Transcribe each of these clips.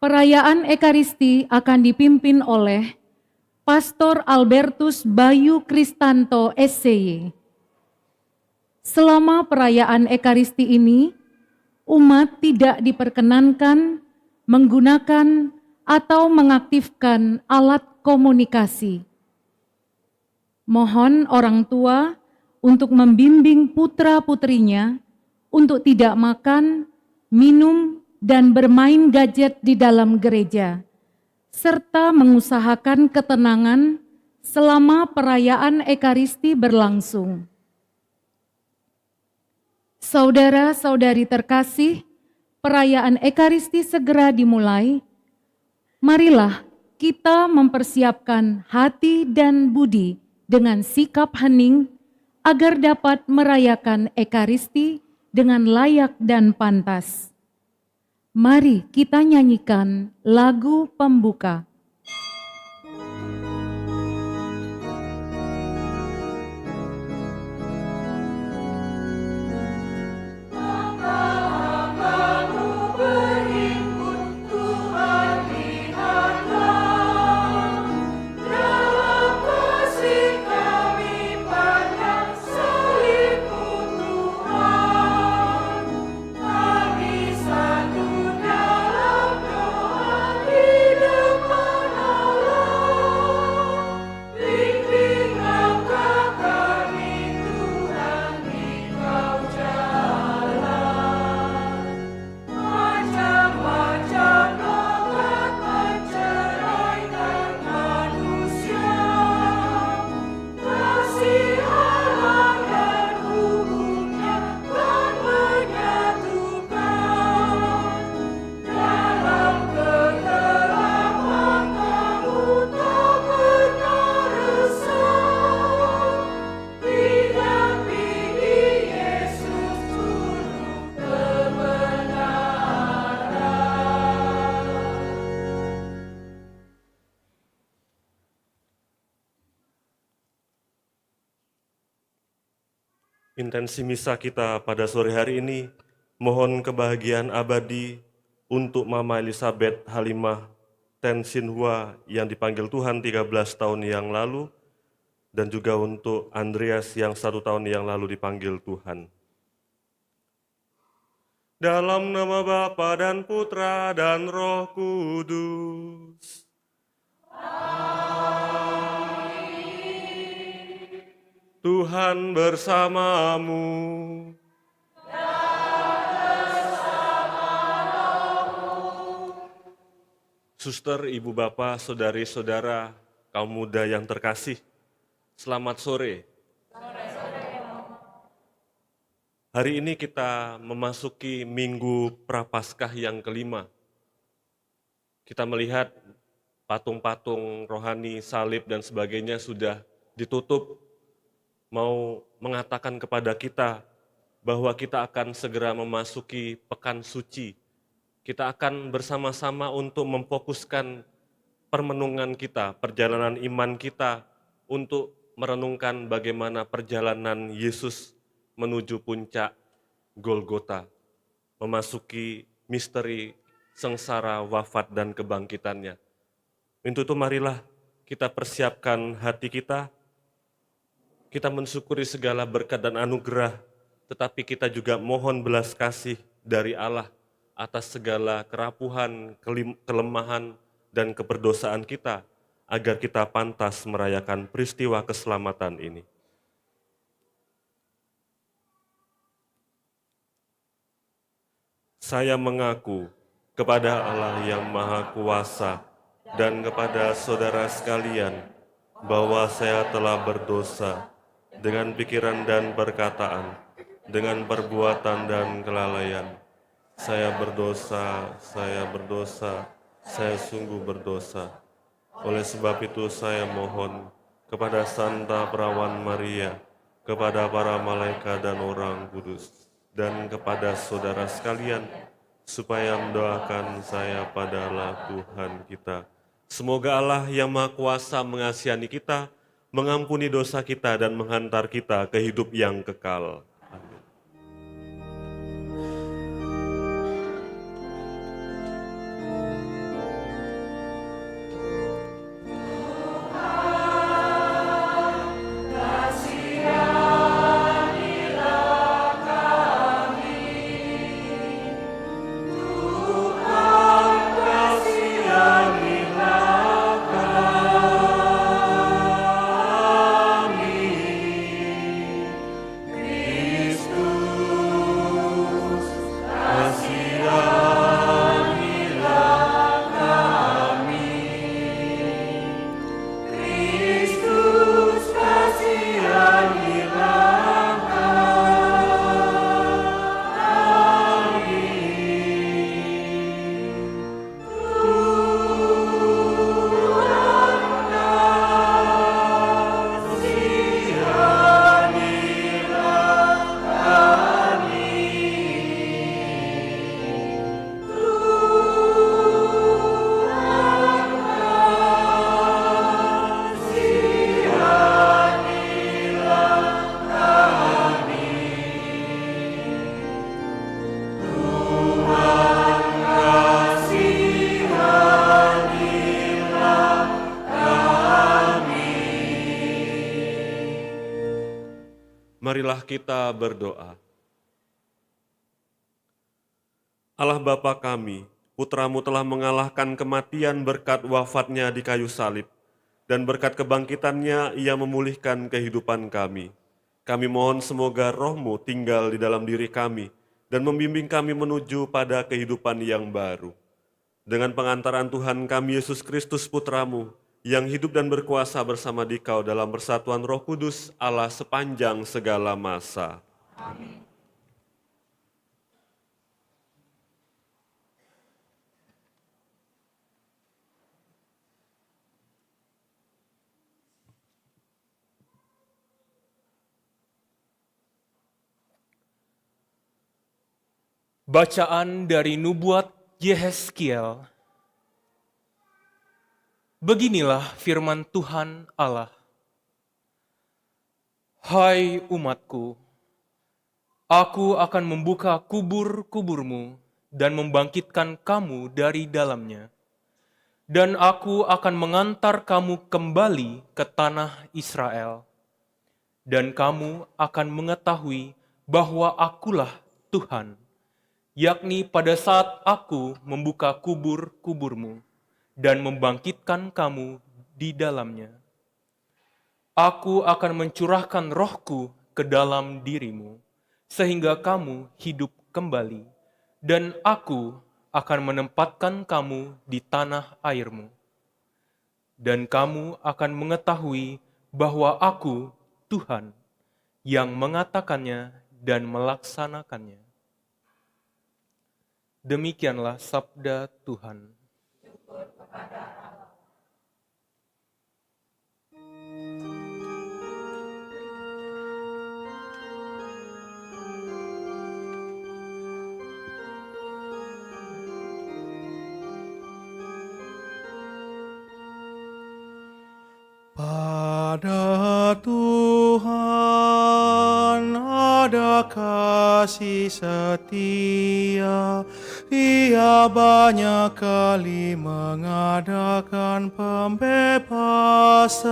Perayaan Ekaristi akan dipimpin oleh Pastor Albertus Bayu Kristanto SCY. Selama perayaan Ekaristi ini, umat tidak diperkenankan menggunakan atau mengaktifkan alat komunikasi. Mohon orang tua untuk membimbing putra-putrinya untuk tidak makan, minum, dan bermain gadget di dalam gereja, serta mengusahakan ketenangan selama perayaan Ekaristi berlangsung. Saudara-saudari terkasih, perayaan Ekaristi segera dimulai. Marilah kita mempersiapkan hati dan budi dengan sikap hening agar dapat merayakan Ekaristi dengan layak dan pantas. Mari kita nyanyikan lagu pembuka. Intensi misa kita pada sore hari ini, mohon kebahagiaan abadi untuk Mama Elizabeth Halimah Ten Sinhua yang dipanggil Tuhan 13 tahun yang lalu, dan juga untuk Andreas yang 1 tahun yang lalu dipanggil Tuhan. Dalam nama Bapa dan Putra dan Roh Kudus. Tuhan bersamamu. Suster, ibu bapak, saudari-saudara, kaum muda yang terkasih, selamat sore. Hari ini kita memasuki Minggu Prapaskah yang kelima. Kita melihat patung-patung rohani, salib dan sebagainya sudah ditutup, mau mengatakan kepada kita bahwa kita akan segera memasuki Pekan Suci. Kita akan bersama-sama untuk memfokuskan permenungan kita, perjalanan iman kita untuk merenungkan bagaimana perjalanan Yesus menuju puncak Golgota, memasuki misteri sengsara, wafat, dan kebangkitannya. Untuk itu marilah kita persiapkan hati kita mensyukuri segala berkat dan anugerah, tetapi kita juga mohon belas kasih dari Allah atas segala kerapuhan, kelemahan, dan keberdosaan kita, agar kita pantas merayakan peristiwa keselamatan ini. Saya mengaku kepada Allah yang Maha Kuasa dan kepada saudara sekalian bahwa saya telah berdosa dengan pikiran dan perkataan, dengan perbuatan dan kelalaian. Saya berdosa, saya sungguh berdosa. Oleh sebab itu saya mohon kepada Santa Perawan Maria, kepada para malaikat dan orang kudus, dan kepada saudara sekalian, supaya mendoakan saya pada Allah Tuhan kita. Semoga Allah yang Maha Kuasa mengasihani kita, mengampuni dosa kita, dan menghantar kita ke hidup yang kekal. Amin. Marilah kita berdoa. Allah Bapa kami, Putra-Mu telah mengalahkan kematian berkat wafatnya di kayu salib, dan berkat kebangkitannya ia memulihkan kehidupan kami. Kami mohon semoga Roh-Mu tinggal di dalam diri kami, dan membimbing kami menuju pada kehidupan yang baru. Dengan pengantaran Tuhan kami Yesus Kristus Putra-Mu, yang hidup dan berkuasa bersama Dikau dalam persatuan Roh Kudus, Allah sepanjang segala masa. Amin. Bacaan dari Nubuat Yehezkiel. Beginilah firman Tuhan Allah. Hai umatku, aku akan membuka kubur-kuburmu dan membangkitkan kamu dari dalamnya. Dan aku akan mengantar kamu kembali ke tanah Israel. Dan kamu akan mengetahui bahwa akulah Tuhan, yakni pada saat aku membuka kubur-kuburmu dan membangkitkan kamu di dalamnya. Aku akan mencurahkan rohku ke dalam dirimu, sehingga kamu hidup kembali, dan aku akan menempatkan kamu di tanah airmu. Dan kamu akan mengetahui bahwa aku, Tuhan, yang mengatakannya dan melaksanakannya. Demikianlah sabda Tuhan. Pada Tuhan ada kasih setia, Ia banyak kali mengadakan pembebasan.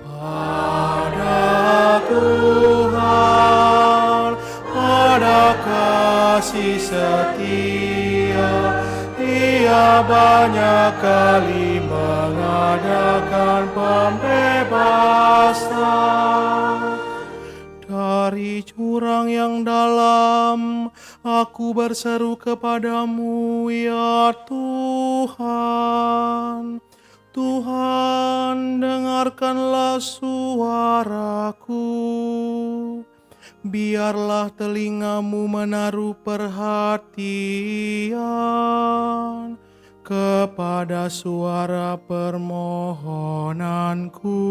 Pada Tuhan ada kasih setia, Ia banyak kali mengadakan pembebasan. Dari jurang yang dalam, aku berseru kepadamu, ya Tuhan. Tuhan, dengarkanlah suaraku. Biarlah telingamu menaruh perhatian kepada suara permohonanku.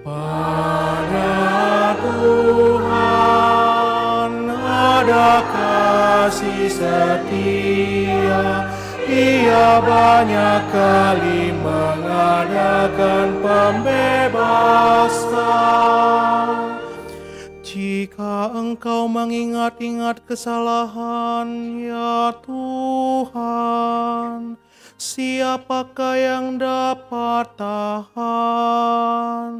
Pada Tuhan ada kasih setia, Ia banyak kali mengadakan pembebasan. Jika engkau mengingat-ingat kesalahan, ya Tuhan, siapakah yang dapat tahan?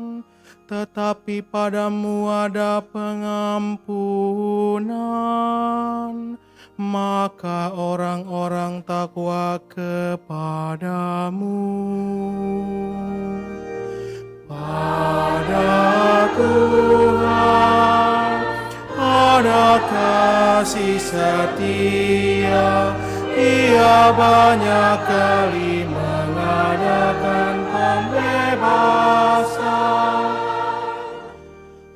Tetapi padamu ada pengampunan, maka orang-orang takwa kepadamu. Pada Tuhan ada kasih setia, Ia banyak kali mengadakan pembebasan.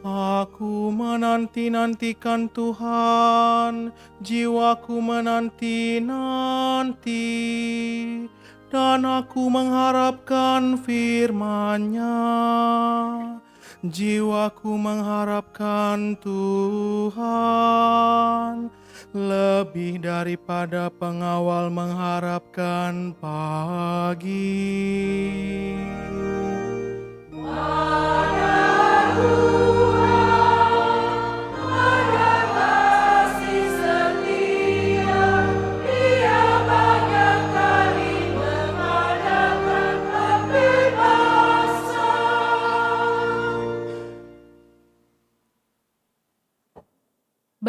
Aku menanti-nantikan Tuhan, jiwaku menanti-nanti, dan aku mengharapkan firman-Nya. Jiwaku mengharapkan Tuhan, lebih daripada pengawal mengharapkan pagi.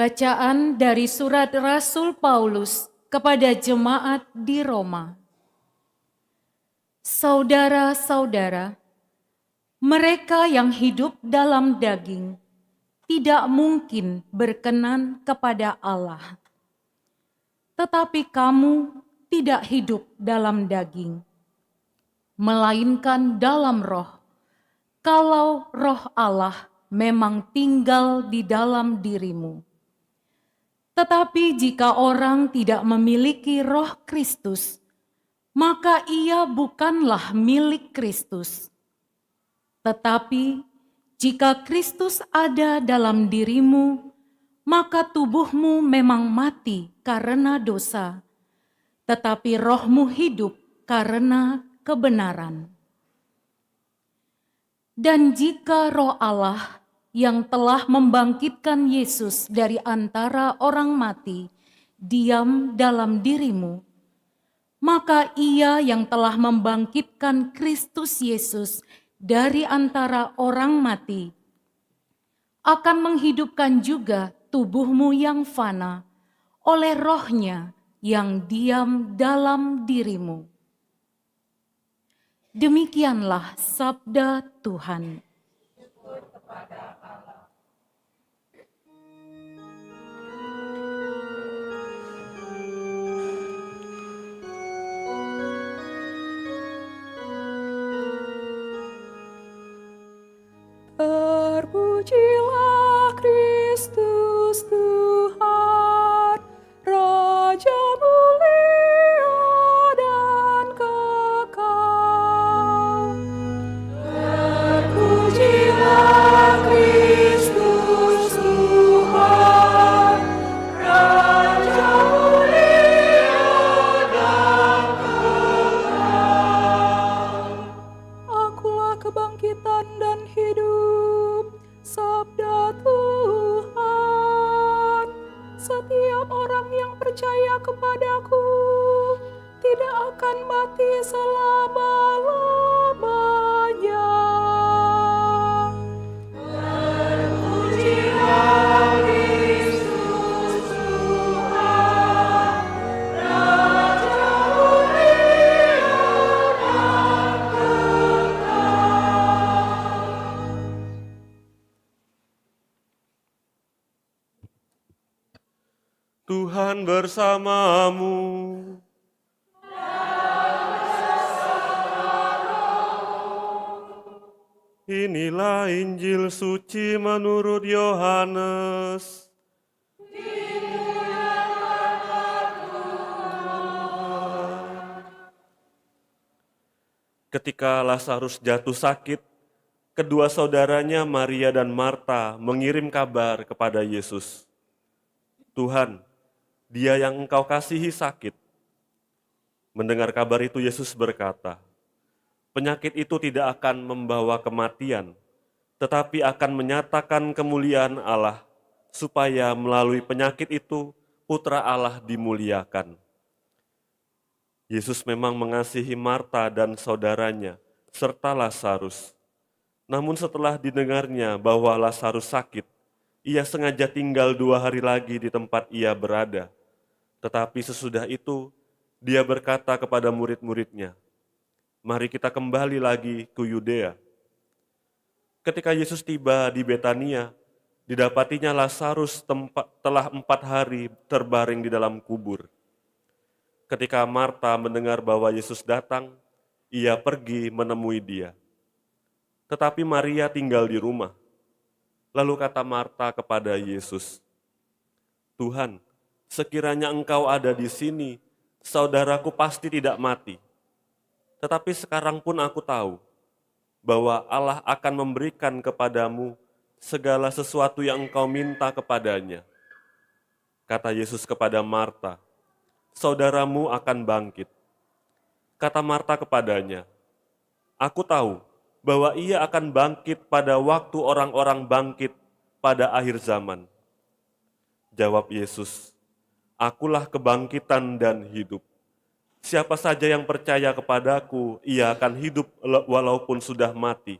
Bacaan dari surat Rasul Paulus kepada jemaat di Roma. Saudara-saudara, mereka yang hidup dalam daging tidak mungkin berkenan kepada Allah. Tetapi kamu tidak hidup dalam daging, melainkan dalam roh, kalau roh Allah memang tinggal di dalam dirimu. Tetapi jika orang tidak memiliki roh Kristus, maka ia bukanlah milik Kristus. Tetapi jika Kristus ada dalam dirimu, maka tubuhmu memang mati karena dosa, tetapi rohmu hidup karena kebenaran. Dan jika roh Allah yang telah membangkitkan Yesus dari antara orang mati diam dalam dirimu, maka ia yang telah membangkitkan Kristus Yesus dari antara orang mati akan menghidupkan juga tubuhmu yang fana oleh rohnya yang diam dalam dirimu. Demikianlah sabda Tuhan. Terpujilah Kristus Tuhan, Raja mulia dan kekal. Terpujilah Kristus Tuhan, Raja mulia dan kekal. Akulah kebangkitan dan hidup, sabda Tuhan. Setiap orang yang percaya kepadaku tidak akan mati selama-lamanya. Terpujilah Kristus Tuhan, Raja mulia dan kekal. Tuhan bersamamu. Inilah Injil suci menurut Yohanes. Ketika Lazarus jatuh sakit, kedua saudaranya Maria dan Marta mengirim kabar kepada Yesus. Tuhan, dia yang engkau kasihi sakit. Mendengar kabar itu Yesus berkata, penyakit itu tidak akan membawa kematian, tetapi akan menyatakan kemuliaan Allah, supaya melalui penyakit itu Putra Allah dimuliakan. Yesus memang mengasihi Marta dan saudaranya, serta Lazarus. Namun setelah didengarnya bahwa Lazarus sakit, ia sengaja tinggal 2 hari lagi di tempat ia berada. Tetapi sesudah itu, dia berkata kepada murid-muridnya, mari kita kembali lagi ke Yudea. Ketika Yesus tiba di Betania, didapatinya Lazarus telah 4 hari terbaring di dalam kubur. Ketika Marta mendengar bahwa Yesus datang, ia pergi menemui dia. Tetapi Maria tinggal di rumah. Lalu kata Marta kepada Yesus, Tuhan, sekiranya engkau ada di sini, saudaraku pasti tidak mati. Tetapi sekarang pun aku tahu bahwa Allah akan memberikan kepadamu segala sesuatu yang engkau minta kepadanya. Kata Yesus kepada Marta, saudaramu akan bangkit. Kata Marta kepadanya, aku tahu bahwa ia akan bangkit pada waktu orang-orang bangkit pada akhir zaman. Jawab Yesus, akulah kebangkitan dan hidup. Siapa saja yang percaya kepadaku, ia akan hidup walaupun sudah mati.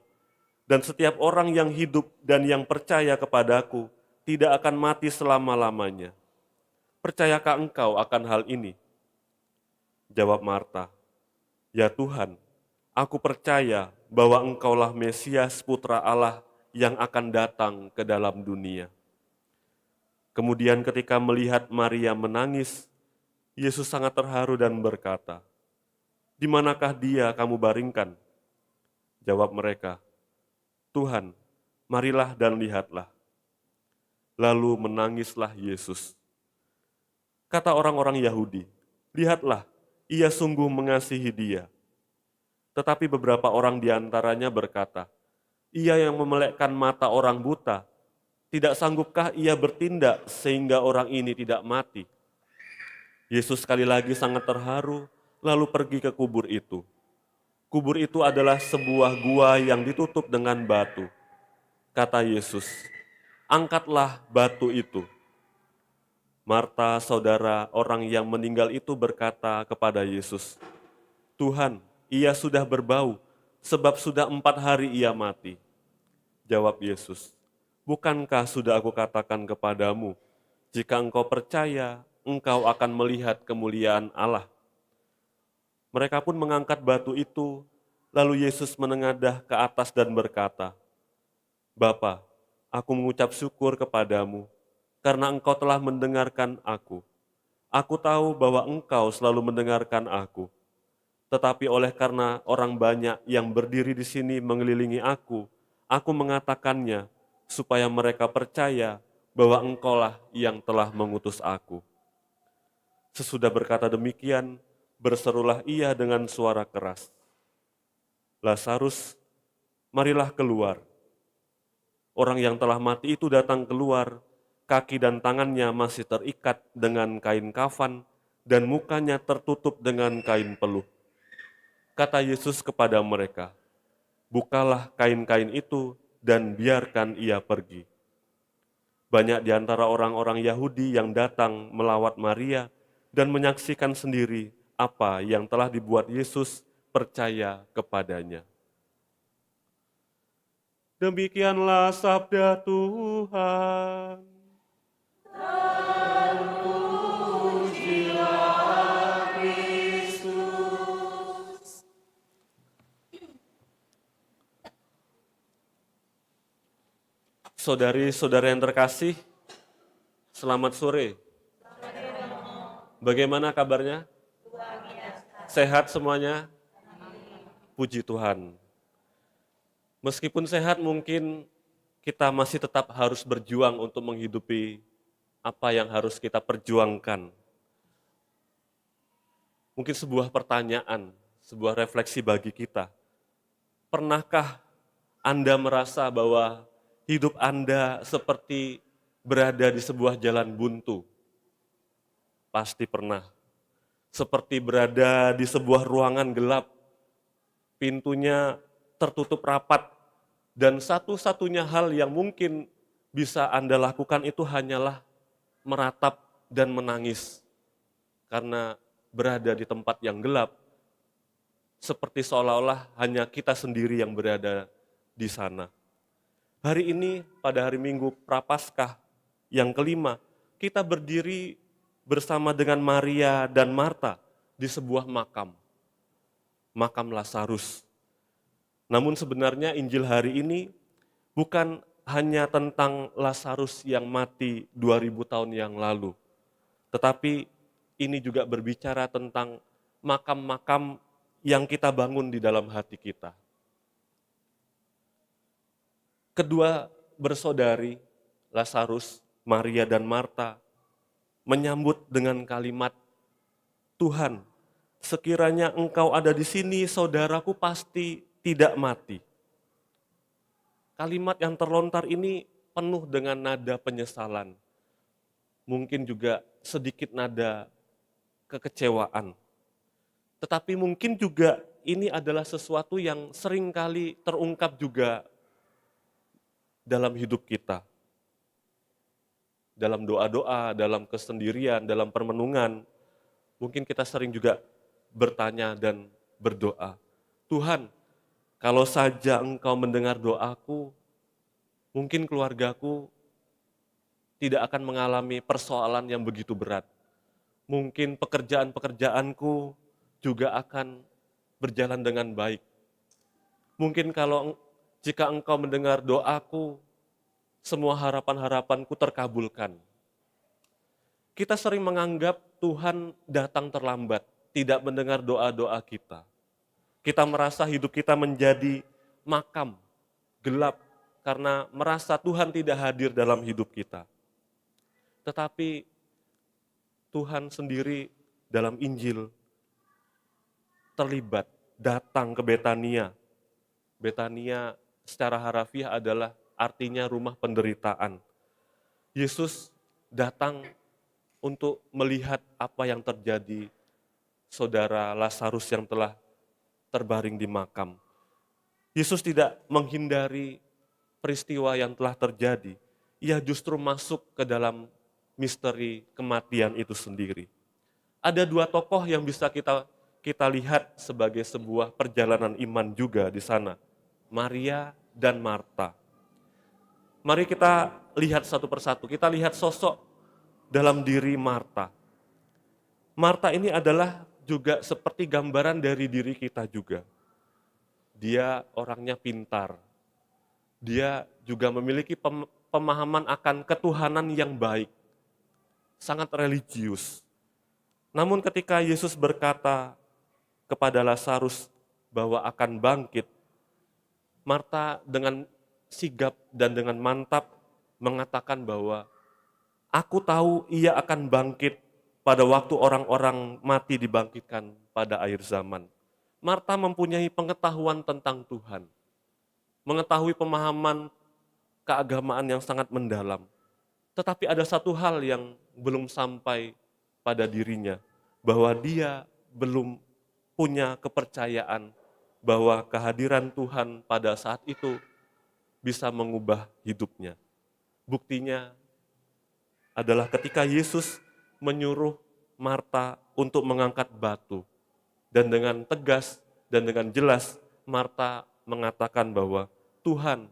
Dan setiap orang yang hidup dan yang percaya kepadaku tidak akan mati selama-lamanya. Percayakah engkau akan hal ini?" Jawab Marta, "Ya Tuhan, aku percaya bahwa Engkaulah Mesias Putra Allah yang akan datang ke dalam dunia." Kemudian ketika melihat Maria menangis, Yesus sangat terharu dan berkata, "Di manakah dia kamu baringkan?" Jawab mereka, "Tuhan, marilah dan lihatlah." Lalu menangislah Yesus. Kata orang-orang Yahudi, "Lihatlah, ia sungguh mengasihi dia." Tetapi beberapa orang di antaranya berkata, "Ia yang memelekkan mata orang buta, tidak sanggupkah ia bertindak sehingga orang ini tidak mati?" Yesus sekali lagi sangat terharu, lalu pergi ke kubur itu. Kubur itu adalah sebuah gua yang ditutup dengan batu. Kata Yesus, "Angkatlah batu itu." Marta, saudara orang yang meninggal itu, berkata kepada Yesus, "Tuhan, ia sudah berbau, sebab sudah 4 hari ia mati." Jawab Yesus, "Bukankah sudah aku katakan kepadamu, jika engkau percaya, engkau akan melihat kemuliaan Allah?" Mereka pun mengangkat batu itu, lalu Yesus menengadah ke atas dan berkata, "Bapa, aku mengucap syukur kepadamu, karena engkau telah mendengarkan aku. Aku tahu bahwa engkau selalu mendengarkan aku. Tetapi oleh karena orang banyak yang berdiri di sini mengelilingi aku mengatakannya, supaya mereka percaya bahwa engkaulah yang telah mengutus aku." Sesudah berkata demikian, berserulah ia dengan suara keras, "Lazarus, marilah keluar." Orang yang telah mati itu datang keluar, kaki dan tangannya masih terikat dengan kain kafan, dan mukanya tertutup dengan kain peluh. Kata Yesus kepada mereka, "Bukalah kain-kain itu dan biarkan ia pergi." Banyak di antara orang-orang Yahudi yang datang melawat Maria dan menyaksikan sendiri apa yang telah dibuat Yesus percaya kepadanya. Demikianlah sabda Tuhan. Saudari-saudara yang terkasih, selamat sore. Bagaimana kabarnya? Sehat semuanya? Puji Tuhan. Meskipun sehat, mungkin kita masih tetap harus berjuang untuk menghidupi apa yang harus kita perjuangkan. Mungkin sebuah pertanyaan, sebuah refleksi bagi kita. Pernahkah Anda merasa bahwa hidup Anda seperti berada di sebuah jalan buntu? Pasti pernah. Seperti berada di sebuah ruangan gelap, pintunya tertutup rapat, dan satu-satunya hal yang mungkin bisa Anda lakukan itu hanyalah meratap dan menangis. Karena berada di tempat yang gelap, seperti seolah-olah hanya kita sendiri yang berada di sana. Hari ini, pada hari Minggu Prapaskah yang kelima, kita berdiri bersama dengan Maria dan Marta di sebuah makam. Makam Lazarus. Namun sebenarnya Injil hari ini bukan hanya tentang Lazarus yang mati 2000 tahun yang lalu. Tetapi ini juga berbicara tentang makam-makam yang kita bangun di dalam hati kita. Kedua bersaudari, Lazarus, Maria dan Marta, menyambut dengan kalimat, "Tuhan, sekiranya Engkau ada di sini, saudaraku pasti tidak mati." Kalimat yang terlontar ini penuh dengan nada penyesalan. Mungkin juga sedikit nada kekecewaan. Tetapi mungkin juga ini adalah sesuatu yang seringkali terungkap juga dalam hidup kita. Dalam doa-doa, dalam kesendirian, dalam permenungan, mungkin kita sering juga bertanya dan berdoa, "Tuhan, kalau saja Engkau mendengar doaku, mungkin keluargaku tidak akan mengalami persoalan yang begitu berat. Mungkin pekerjaan-pekerjaanku juga akan berjalan dengan baik. Mungkin jika engkau mendengar doaku, semua harapan-harapanku terkabulkan. Kita sering menganggap Tuhan datang terlambat, tidak mendengar doa-doa kita. Kita merasa hidup kita menjadi makam, gelap, karena merasa Tuhan tidak hadir dalam hidup kita. Tetapi Tuhan sendiri dalam Injil terlibat, datang ke Betania. Betania secara harafiah adalah artinya rumah penderitaan. Yesus datang untuk melihat apa yang terjadi saudara Lazarus yang telah terbaring di makam. Yesus tidak menghindari peristiwa yang telah terjadi. Ia justru masuk ke dalam misteri kematian itu sendiri. Ada dua tokoh yang bisa kita lihat sebagai sebuah perjalanan iman juga di sana. Maria dan Marta. Mari kita lihat satu persatu. Kita lihat sosok dalam diri Marta. Marta ini adalah juga seperti gambaran dari diri kita juga. Dia orangnya pintar. Dia juga memiliki pemahaman akan ketuhanan yang baik. Sangat religius. Namun ketika Yesus berkata kepada Lazarus bahwa akan bangkit, Marta dengan sigap dan dengan mantap mengatakan bahwa aku tahu ia akan bangkit pada waktu orang-orang mati dibangkitkan pada akhir zaman. Marta mempunyai pengetahuan tentang Tuhan, mengetahui pemahaman keagamaan yang sangat mendalam. Tetapi ada satu hal yang belum sampai pada dirinya, bahwa dia belum punya kepercayaan bahwa kehadiran Tuhan pada saat itu bisa mengubah hidupnya. Buktinya adalah ketika Yesus menyuruh Marta untuk mengangkat batu. Dan dengan tegas dan dengan jelas Marta mengatakan bahwa Tuhan,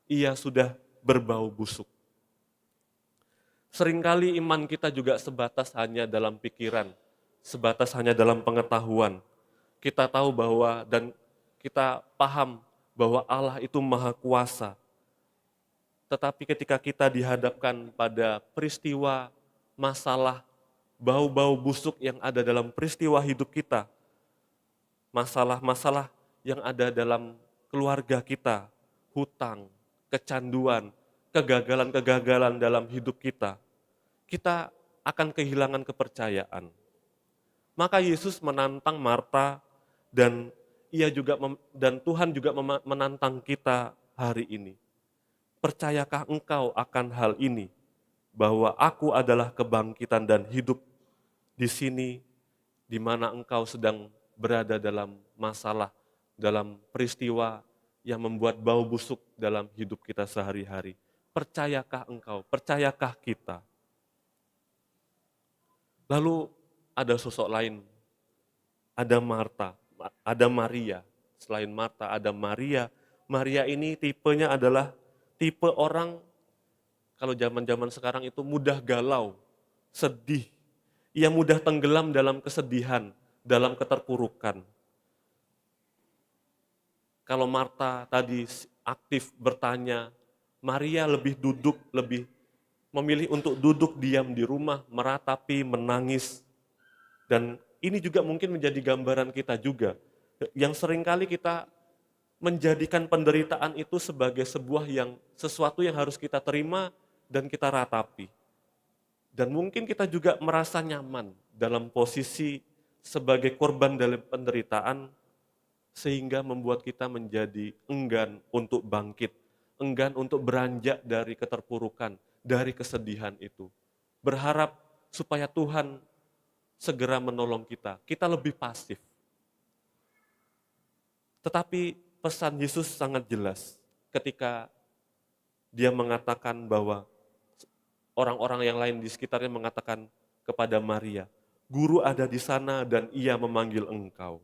ia sudah berbau busuk. Seringkali iman kita juga sebatas hanya dalam pikiran, sebatas hanya dalam pengetahuan. Kita tahu bahwa dan kita paham bahwa Allah itu maha kuasa. Tetapi ketika kita dihadapkan pada peristiwa, masalah, bau-bau busuk yang ada dalam peristiwa hidup kita, masalah-masalah yang ada dalam keluarga kita, hutang, kecanduan, kegagalan-kegagalan dalam hidup kita, kita akan kehilangan kepercayaan. Maka Yesus menantang Marta dan Tuhan juga menantang kita hari ini. Percayakah engkau akan hal ini? Bahwa aku adalah kebangkitan dan hidup di sini, di mana engkau sedang berada dalam masalah, dalam peristiwa yang membuat bau busuk dalam hidup kita sehari-hari. Percayakah engkau? Percayakah kita? Lalu ada sosok lain, ada Marta, ada Maria. Selain Marta, ada Maria. Maria ini tipenya adalah tipe orang, kalau zaman-zaman sekarang itu mudah galau, sedih. Ia mudah tenggelam dalam kesedihan, dalam keterpurukan. Kalau Marta tadi aktif bertanya, Maria lebih memilih untuk duduk diam di rumah, meratapi, menangis. Dan ini juga mungkin menjadi gambaran kita juga, yang seringkali kita menjadikan penderitaan itu sebagai sesuatu yang harus kita terima dan kita ratapi. Dan mungkin kita juga merasa nyaman dalam posisi sebagai korban dalam penderitaan, sehingga membuat kita menjadi enggan untuk bangkit, enggan untuk beranjak dari keterpurukan, dari kesedihan itu. Berharap supaya Tuhan segera menolong kita. Kita lebih pasif. Tetapi pesan Yesus sangat jelas ketika dia mengatakan bahwa orang-orang yang lain di sekitarnya mengatakan kepada Maria, Guru ada di sana dan ia memanggil engkau.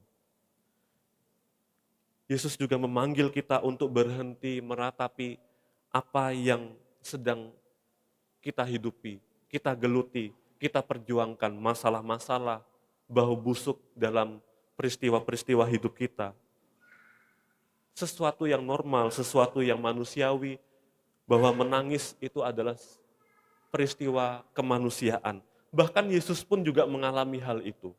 Yesus juga memanggil kita untuk berhenti meratapi apa yang sedang kita hidupi, kita geluti, kita perjuangkan masalah-masalah, bau busuk dalam peristiwa-peristiwa hidup kita. Sesuatu yang normal, sesuatu yang manusiawi, bahwa menangis itu adalah peristiwa kemanusiaan. Bahkan Yesus pun juga mengalami hal itu.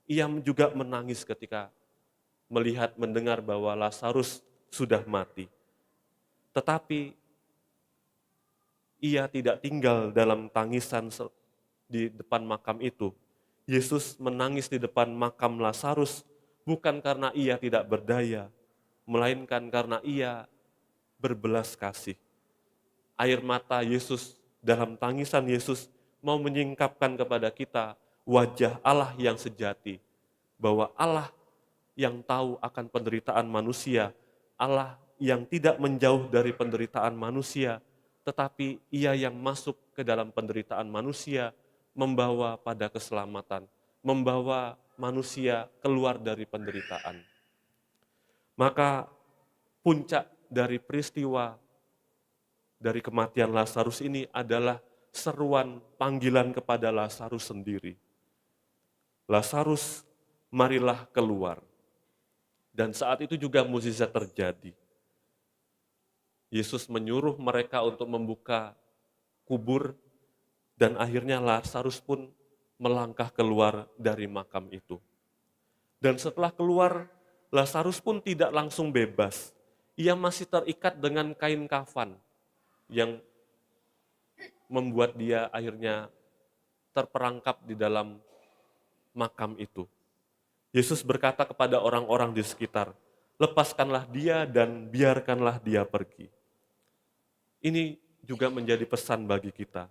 Ia juga menangis ketika melihat, mendengar bahwa Lazarus sudah mati. Tetapi ia tidak tinggal dalam tangisan di depan makam itu. Yesus menangis di depan makam Lazarus bukan karena ia tidak berdaya, melainkan karena ia berbelas kasih. Air mata Yesus, dalam tangisan Yesus mau menyingkapkan kepada kita wajah Allah yang sejati, bahwa Allah yang tahu akan penderitaan manusia, Allah yang tidak menjauh dari penderitaan manusia, tetapi ia yang masuk ke dalam penderitaan manusia, membawa pada keselamatan, membawa manusia keluar dari penderitaan. Maka puncak dari peristiwa dari kematian Lazarus ini adalah seruan panggilan kepada Lazarus sendiri. Lazarus, marilah keluar. Dan saat itu juga mukjizat terjadi. Yesus menyuruh mereka untuk membuka kubur, dan akhirnya Lazarus pun melangkah keluar dari makam itu. Dan setelah keluar, Lazarus pun tidak langsung bebas. Ia masih terikat dengan kain kafan yang membuat dia akhirnya terperangkap di dalam makam itu. Yesus berkata kepada orang-orang di sekitar, lepaskanlah dia dan biarkanlah dia pergi. Ini juga menjadi pesan bagi kita.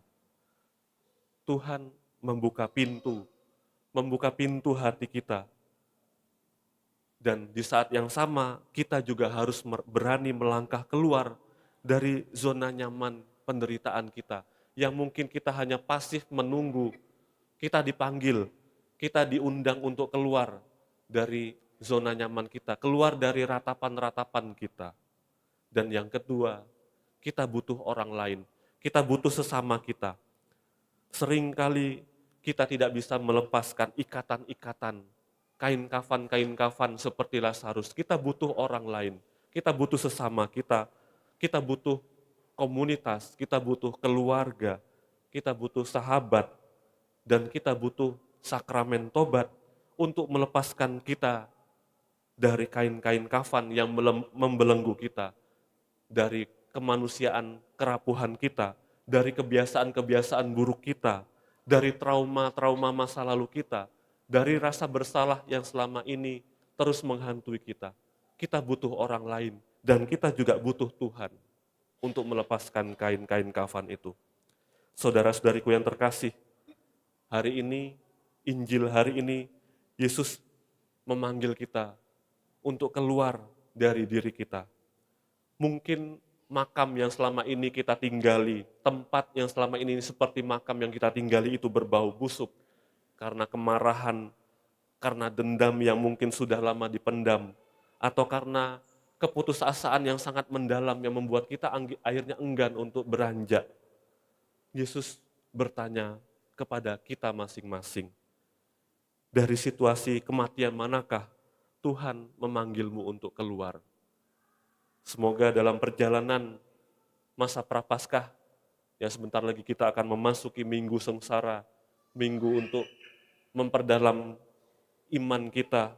Tuhan membuka pintu hati kita. Dan di saat yang sama, kita juga harus berani melangkah keluar dari zona nyaman penderitaan kita. Yang mungkin kita hanya pasif menunggu, kita dipanggil, kita diundang untuk keluar dari zona nyaman kita, keluar dari ratapan-ratapan kita. Dan yang kedua, kita butuh orang lain, kita butuh sesama kita. Seringkali kita tidak bisa melepaskan ikatan-ikatan, kain kafan seperti Lazarus. Kita butuh orang lain, kita butuh sesama kita butuh komunitas, kita butuh keluarga, kita butuh sahabat, dan kita butuh sakramen tobat untuk melepaskan kita dari kain-kain kafan yang membelenggu kita, dari kemanusiaan kerapuhan kita, dari kebiasaan-kebiasaan buruk kita, dari trauma-trauma masa lalu kita, dari rasa bersalah yang selama ini terus menghantui kita. Kita butuh orang lain, dan kita juga butuh Tuhan untuk melepaskan kain-kain kafan itu. Saudara-saudariku yang terkasih, hari ini, Injil hari ini, Yesus memanggil kita untuk keluar dari diri kita. Mungkin makam yang selama ini kita tinggali, tempat yang selama ini seperti makam yang kita tinggali itu berbau busuk, karena kemarahan, karena dendam yang mungkin sudah lama dipendam, atau karena keputusasaan yang sangat mendalam yang membuat kita akhirnya enggan untuk beranjak. Yesus bertanya kepada kita masing-masing, dari situasi kematian manakah Tuhan memanggilmu untuk keluar? Semoga dalam perjalanan masa Prapaskah, yang sebentar lagi kita akan memasuki minggu sengsara, minggu untuk memperdalam iman kita.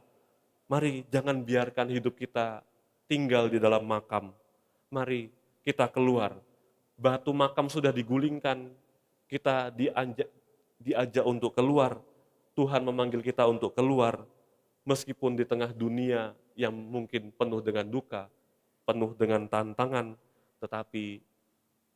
Mari jangan biarkan hidup kita tinggal di dalam makam. Mari kita keluar. Batu makam sudah digulingkan, kita diajak untuk keluar. Tuhan memanggil kita untuk keluar, meskipun di tengah dunia yang mungkin penuh dengan duka, penuh dengan tantangan, tetapi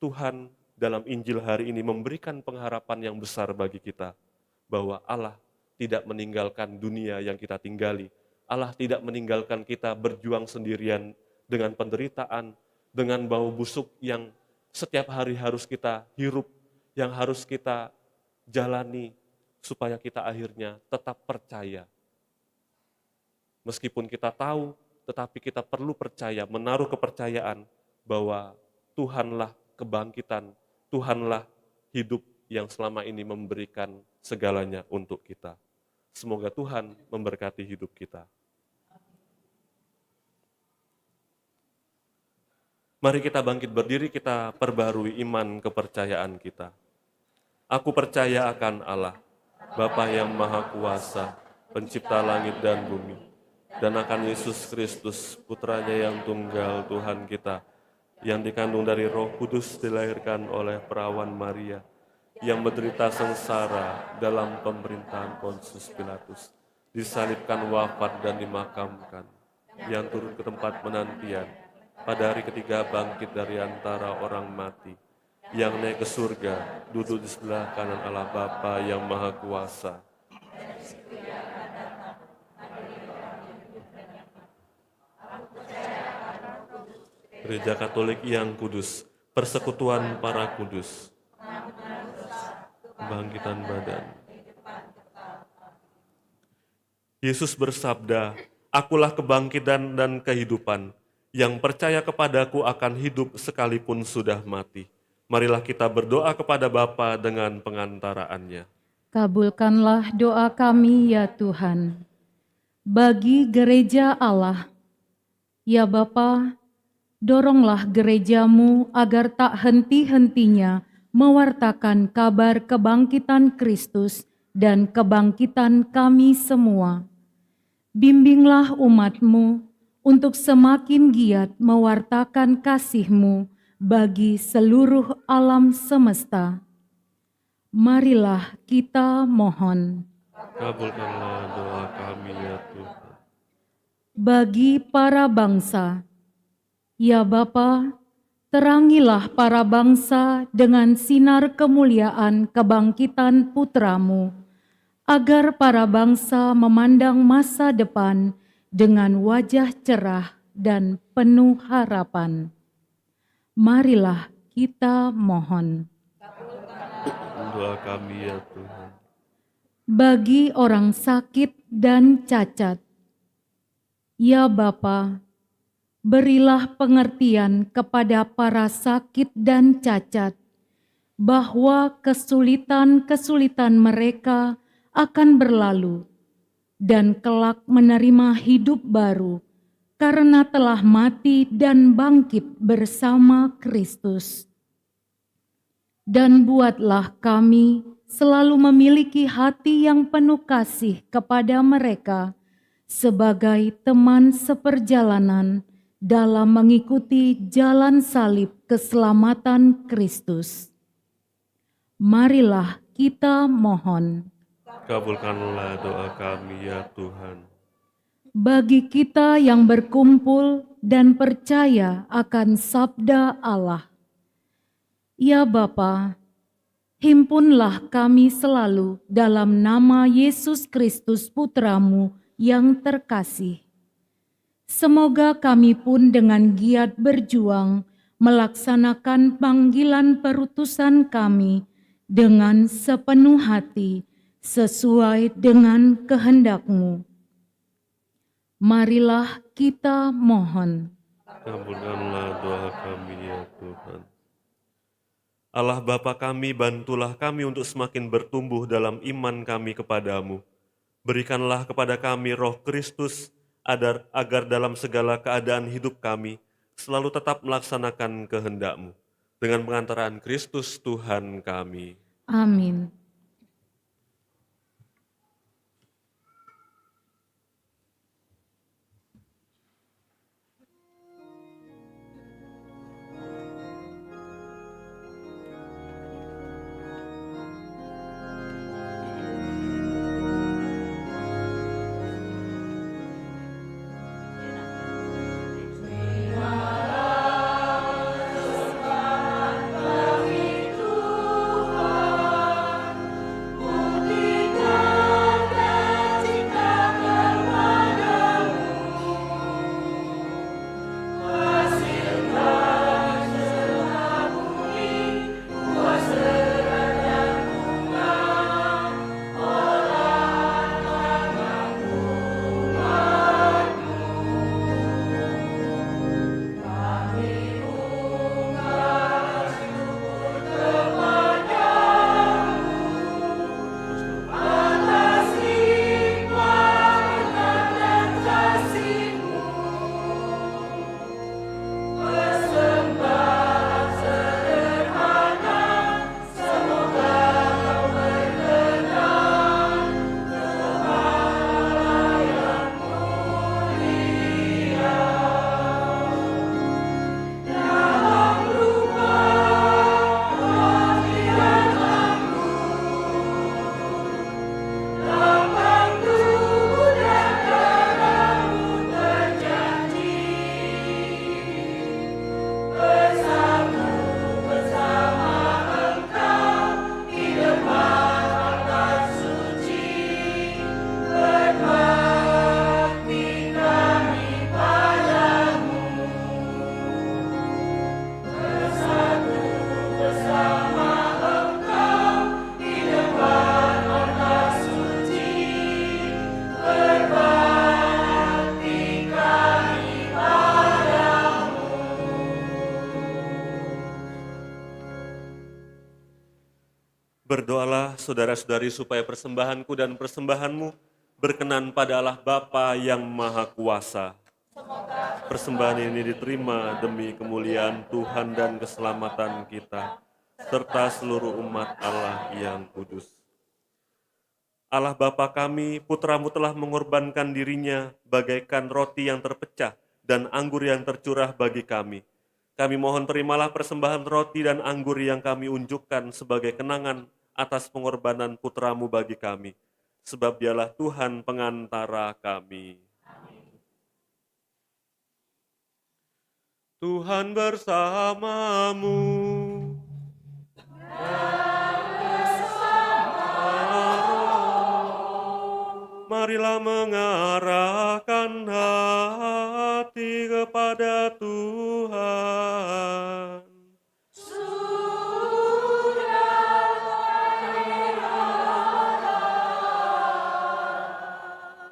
Tuhan dalam Injil hari ini memberikan pengharapan yang besar bagi kita, bahwa Allah tidak meninggalkan dunia yang kita tinggali. Allah tidak meninggalkan kita berjuang sendirian dengan penderitaan, dengan bau busuk yang setiap hari harus kita hirup, yang harus kita jalani, supaya kita akhirnya tetap percaya. Meskipun kita tahu, tetapi kita perlu percaya, menaruh kepercayaan bahwa Tuhanlah kebangkitan, Tuhanlah hidup yang selama ini memberikan segalanya untuk kita. Semoga Tuhan memberkati hidup kita. Mari kita bangkit berdiri, kita perbarui iman kepercayaan kita. Aku percaya akan Allah, Bapa yang Maha Kuasa, Pencipta langit dan bumi, dan akan Yesus Kristus, Putranya yang tunggal Tuhan kita, yang dikandung dari Roh Kudus, dilahirkan oleh perawan Maria, yang menderita sengsara dalam pemerintahan Pontius Pilatus, disalibkan, wafat dan dimakamkan, yang turun ke tempat penantian, pada hari ketiga bangkit dari antara orang mati, yang naik ke surga, duduk di sebelah kanan Allah Bapa yang Maha Kuasa. Gereja Katolik yang kudus, persekutuan para kudus, kebangkitan badan. Yesus bersabda, "Akulah kebangkitan dan kehidupan. Yang percaya kepadaku akan hidup sekalipun sudah mati." Marilah kita berdoa kepada Bapa dengan pengantaraannya. Kabulkanlah doa kami ya Tuhan. Bagi gereja Allah, ya Bapa, doronglah gerejamu agar tak henti-hentinya mewartakan kabar kebangkitan Kristus dan kebangkitan kami semua. Bimbinglah umat-Mu untuk semakin giat mewartakan kasih-Mu bagi seluruh alam semesta. Marilah kita mohon. Kabulkanlah doa kami ya Tuhan. Bagi para bangsa, ya Bapa, terangilah para bangsa dengan sinar kemuliaan kebangkitan Putra-Mu, agar para bangsa memandang masa depan dengan wajah cerah dan penuh harapan. Marilah kita mohon. Doa kami ya Tuhan. Bagi orang sakit dan cacat, ya Bapa, berilah pengertian kepada para sakit dan cacat, bahwa kesulitan-kesulitan mereka akan berlalu, dan kelak menerima hidup baru, karena telah mati dan bangkit bersama Kristus. Dan buatlah kami selalu memiliki hati yang penuh kasih kepada mereka, sebagai teman seperjalanan dalam mengikuti jalan salib keselamatan Kristus. Marilah kita mohon. Kabulkanlah doa kami ya Tuhan. Bagi kita yang berkumpul dan percaya akan sabda Allah, ya Bapa, himpunlah kami selalu dalam nama Yesus Kristus Putra-Mu yang terkasih. Semoga kami pun dengan giat berjuang melaksanakan panggilan perutusan kami dengan sepenuh hati sesuai dengan kehendak-Mu. Marilah kita mohon. Kabulkanlah doa kami ya Tuhan. Allah Bapa kami, bantulah kami untuk semakin bertumbuh dalam iman kami kepadamu. Berikanlah kepada kami Roh Kristus, agar dalam segala keadaan hidup kami selalu tetap melaksanakan kehendak-Mu. Dengan pengantaran Kristus Tuhan kami. Amin. Berdoalah saudara-saudari supaya persembahanku dan persembahanmu berkenan pada Allah Bapa yang Maha Kuasa. Persembahan ini diterima demi kemuliaan Tuhan dan keselamatan kita, serta seluruh umat Allah yang kudus. Allah Bapa kami, Putramu telah mengorbankan dirinya bagaikan roti yang terpecah dan anggur yang tercurah bagi kami. Kami mohon terimalah persembahan roti dan anggur yang kami unjukkan sebagai kenangan atas pengorbanan Putramu bagi kami, sebab Dialah Tuhan pengantara kami. Tuhan bersamamu. Marilah mengarahkan hati kepada Tuhan.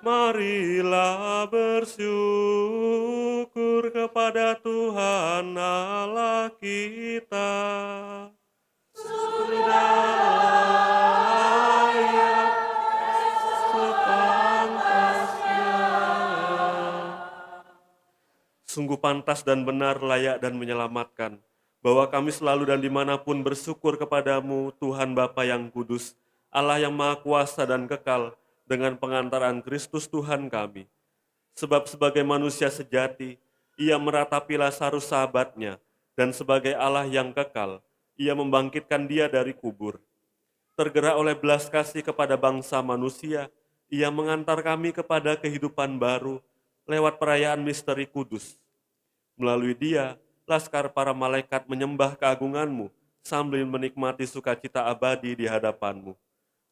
Marilah bersyukur kepada Tuhan Allah kita. Sudah layak sepantasnya. Sungguh pantas dan benar, layak dan menyelamatkan, bahwa kami selalu dan dimanapun bersyukur kepadamu, Tuhan Bapa yang kudus, Allah yang Maha Kuasa dan kekal, dengan pengantaran Kristus Tuhan kami. Sebab sebagai manusia sejati, Ia meratapi Lazarus sahabatnya, dan sebagai Allah yang kekal, Ia membangkitkan dia dari kubur. Tergerak oleh belas kasih kepada bangsa manusia, Ia mengantar kami kepada kehidupan baru lewat perayaan misteri kudus. Melalui Dia, laskar para malaikat menyembah keagungan-Mu sambil menikmati sukacita abadi di hadapan-Mu.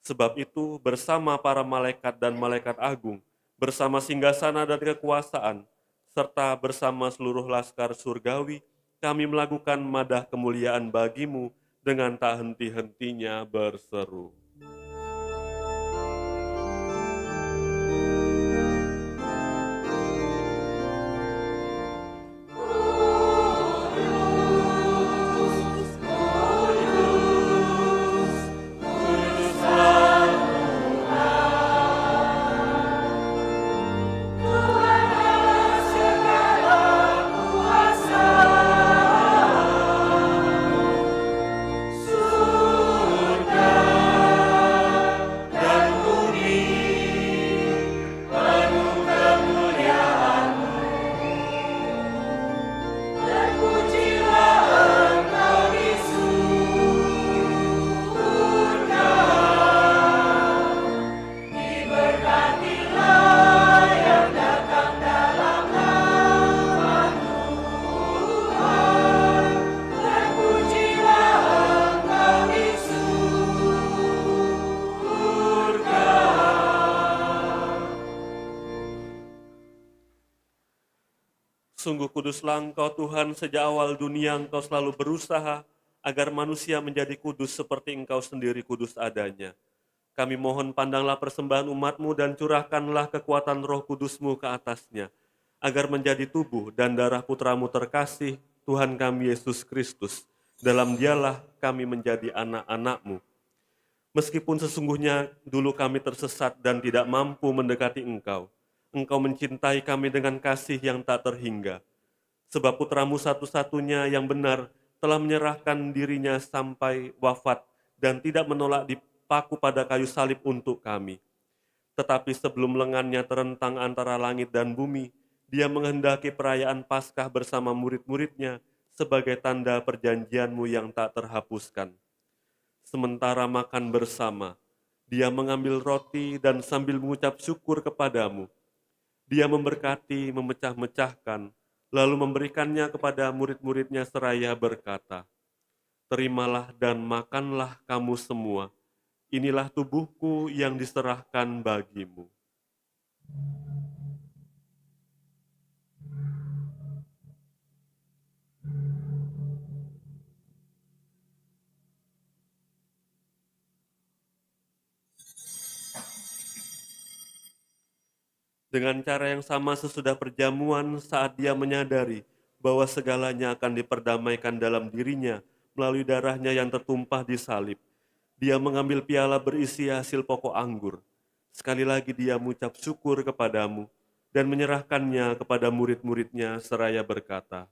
Sebab itu, bersama para malaikat dan malaikat agung, bersama singgasana dan kekuasaan, serta bersama seluruh laskar surgawi, kami melakukan madah kemuliaan bagi-Mu dengan tak henti-hentinya berseru. Sungguh kuduslah Engkau Tuhan, sejak awal dunia Engkau selalu berusaha agar manusia menjadi kudus seperti Engkau sendiri kudus adanya. Kami mohon pandanglah persembahan umat-Mu dan curahkanlah kekuatan Roh Kudus-Mu ke atasnya, agar menjadi tubuh dan darah Putra-Mu terkasih, Tuhan kami Yesus Kristus. Dalam Dialah kami menjadi anak-anak-Mu. Meskipun sesungguhnya dulu kami tersesat dan tidak mampu mendekati Engkau, Engkau mencintai kami dengan kasih yang tak terhingga. Sebab Putra-Mu satu-satunya yang benar telah menyerahkan dirinya sampai wafat dan tidak menolak dipaku pada kayu salib untuk kami. Tetapi sebelum lengannya terentang antara langit dan bumi, Dia menghendaki perayaan Paskah bersama murid-muridnya sebagai tanda perjanjian-Mu yang tak terhapuskan. Sementara makan bersama, Dia mengambil roti dan sambil mengucap syukur kepadamu, Dia memberkati, memecah-mecahkan, lalu memberikannya kepada murid-muridnya seraya berkata, "Terimalah dan makanlah kamu semua, inilah tubuhku yang diserahkan bagimu." Dengan cara yang sama sesudah perjamuan, saat Dia menyadari bahwa segalanya akan diperdamaikan dalam dirinya melalui darahnya yang tertumpah di salib, Dia mengambil piala berisi hasil pokok anggur. Sekali lagi dia mengucap syukur kepadamu dan menyerahkannya kepada murid-muridnya seraya berkata,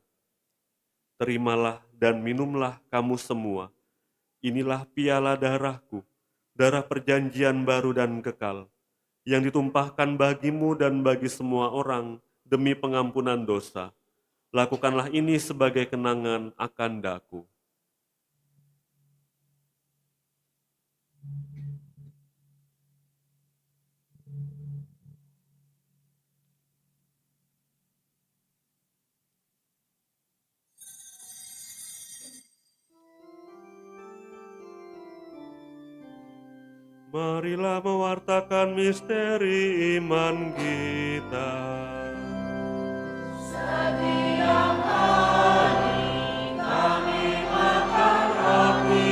"Terimalah dan minumlah kamu semua. Inilah piala darahku, darah perjanjian baru dan kekal, yang ditumpahkan bagimu dan bagi semua orang demi pengampunan dosa. Lakukanlah ini sebagai kenangan akan daku." Marilah mewartakan misteri iman kita. Setiap hari kami makan roti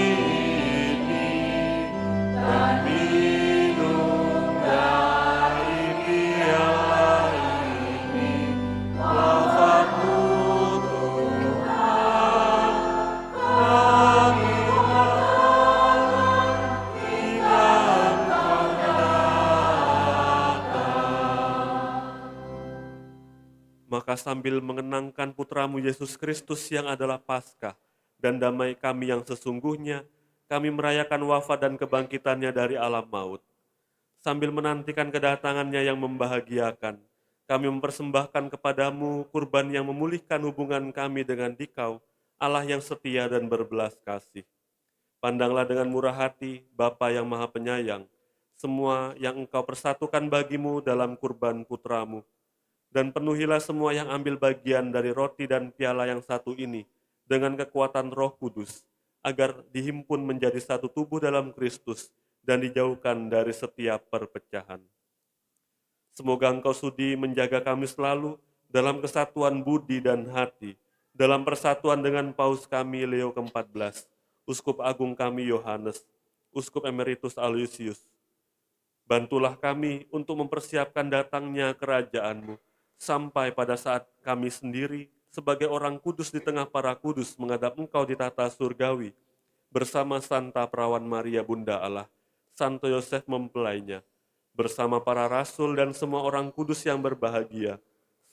ini dan minum dari piala ini. Wafat-Mu Tuhan, kami harapkan hingga Engkau datang. Maka sambil mengenangkan putramu Yesus Kristus yang adalah Paskah dan damai kami yang sesungguhnya, kami merayakan wafat dan kebangkitannya dari alam maut. Sambil menantikan kedatangannya yang membahagiakan, kami mempersembahkan kepadamu kurban yang memulihkan hubungan kami dengan Dikau, Allah yang setia dan berbelas kasih. Pandanglah dengan murah hati, Bapa yang Maha Penyayang, semua yang Engkau persatukan bagimu dalam kurban putramu, dan penuhilah semua yang ambil bagian dari roti dan piala yang satu ini dengan kekuatan Roh Kudus, agar dihimpun menjadi satu tubuh dalam Kristus dan dijauhkan dari setiap perpecahan. Semoga Engkau sudi menjaga kami selalu dalam kesatuan budi dan hati, dalam persatuan dengan Paus kami Leo ke-14, Uskup Agung kami Yohanes, Uskup Emeritus Aloysius. Bantulah kami untuk mempersiapkan datangnya kerajaan-Mu, sampai pada saat kami sendiri sebagai orang kudus di tengah para kudus menghadap Engkau di tata surgawi, bersama Santa Perawan Maria Bunda Allah, Santo Yosef mempelainya, bersama para rasul dan semua orang kudus yang berbahagia,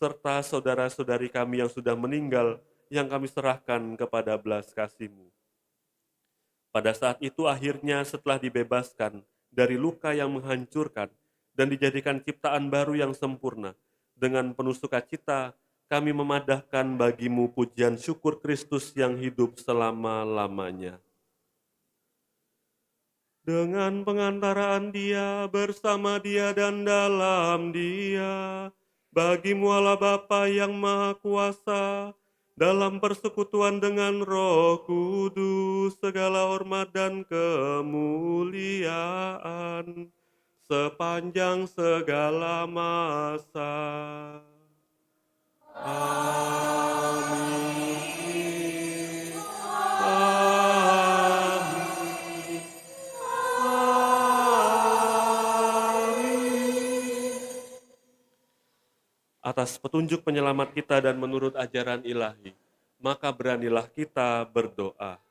serta saudara-saudari kami yang sudah meninggal, yang kami serahkan kepada belas kasih-Mu. Pada saat itu akhirnya setelah dibebaskan dari luka yang menghancurkan dan dijadikan ciptaan baru yang sempurna, dengan penuh sukacita kami memadahkan bagimu pujian syukur Kristus yang hidup selama-lamanya. Dengan pengantaraan Dia, bersama Dia dan dalam Dia, bagimu Allah Bapa yang Maha Kuasa, dalam persekutuan dengan Roh Kudus, segala hormat dan kemuliaan sepanjang segala masa. Amin. Amin. Amin. Atas petunjuk penyelamat kita dan menurut ajaran ilahi, maka beranilah kita berdoa.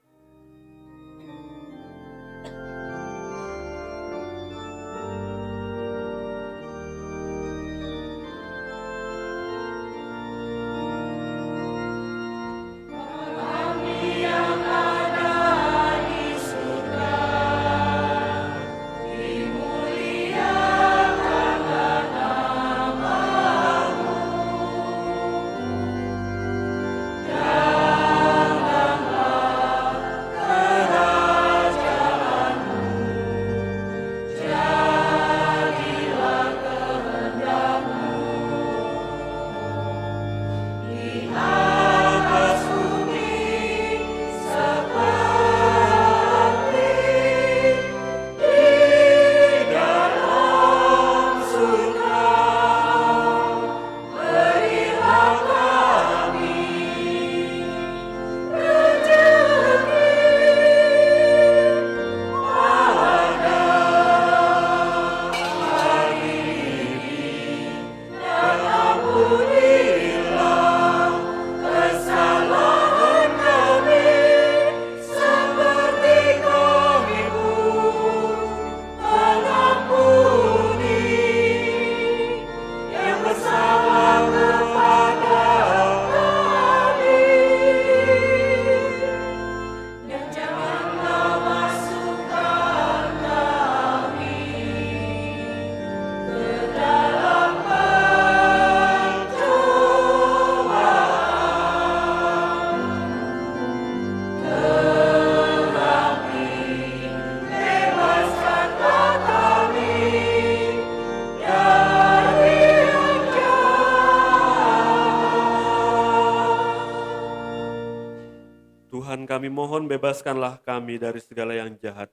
Tuhan, kami mohon bebaskanlah kami dari segala yang jahat.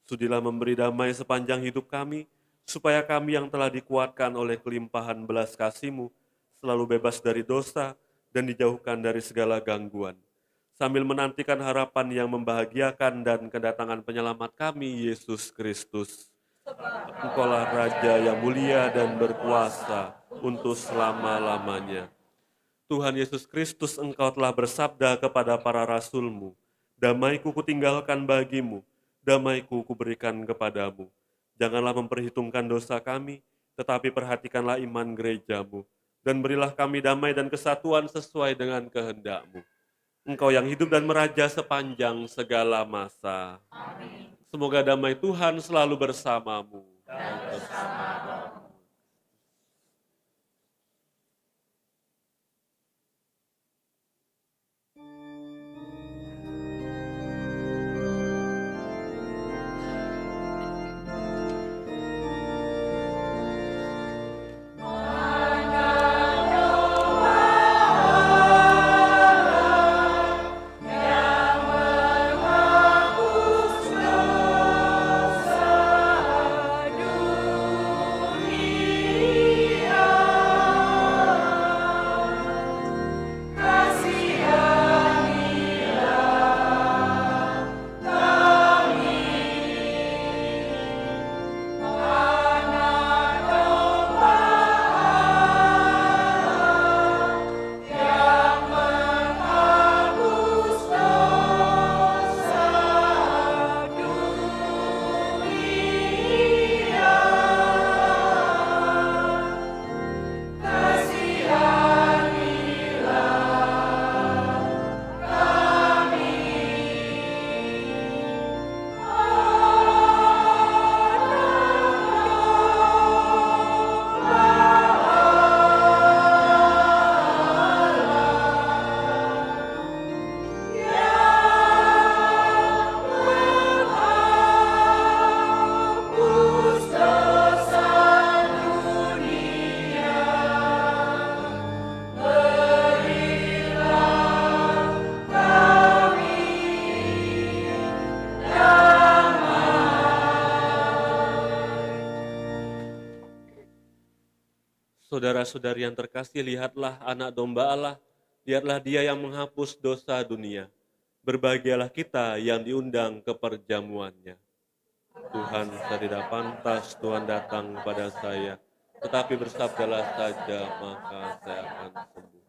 Sudilah memberi damai sepanjang hidup kami, supaya kami yang telah dikuatkan oleh kelimpahan belas kasih-Mu selalu bebas dari dosa dan dijauhkan dari segala gangguan. Sambil menantikan harapan yang membahagiakan dan kedatangan penyelamat kami, Yesus Kristus. Engkaulah Raja yang mulia dan berkuasa untuk selama-lamanya. Tuhan Yesus Kristus, Engkau telah bersabda kepada para rasul-Mu, damai-Ku kutinggalkan bagimu, damai-Ku kuberikan kepadamu. Janganlah memperhitungkan dosa kami, tetapi perhatikanlah iman gereja-Mu, dan berilah kami damai dan kesatuan sesuai dengan kehendak-Mu. Engkau yang hidup dan meraja sepanjang segala masa. Amin. Semoga damai Tuhan selalu bersamamu. Dan bersamamu. Saudara-saudari yang terkasih, lihatlah anak domba Allah, lihatlah dia yang menghapus dosa dunia. Berbahagialah kita yang diundang ke perjamuannya. Tuhan, saya tidak pantas Tuhan datang kepada saya, tetapi bersabdalah saja, maka saya akan sembuh.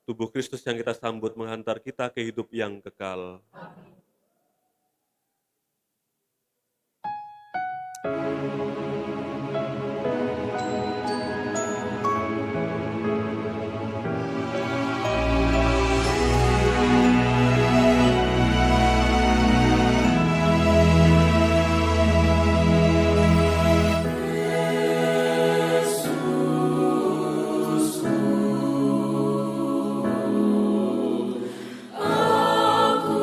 Tubuh Kristus yang kita sambut menghantar kita ke hidup yang kekal. Aku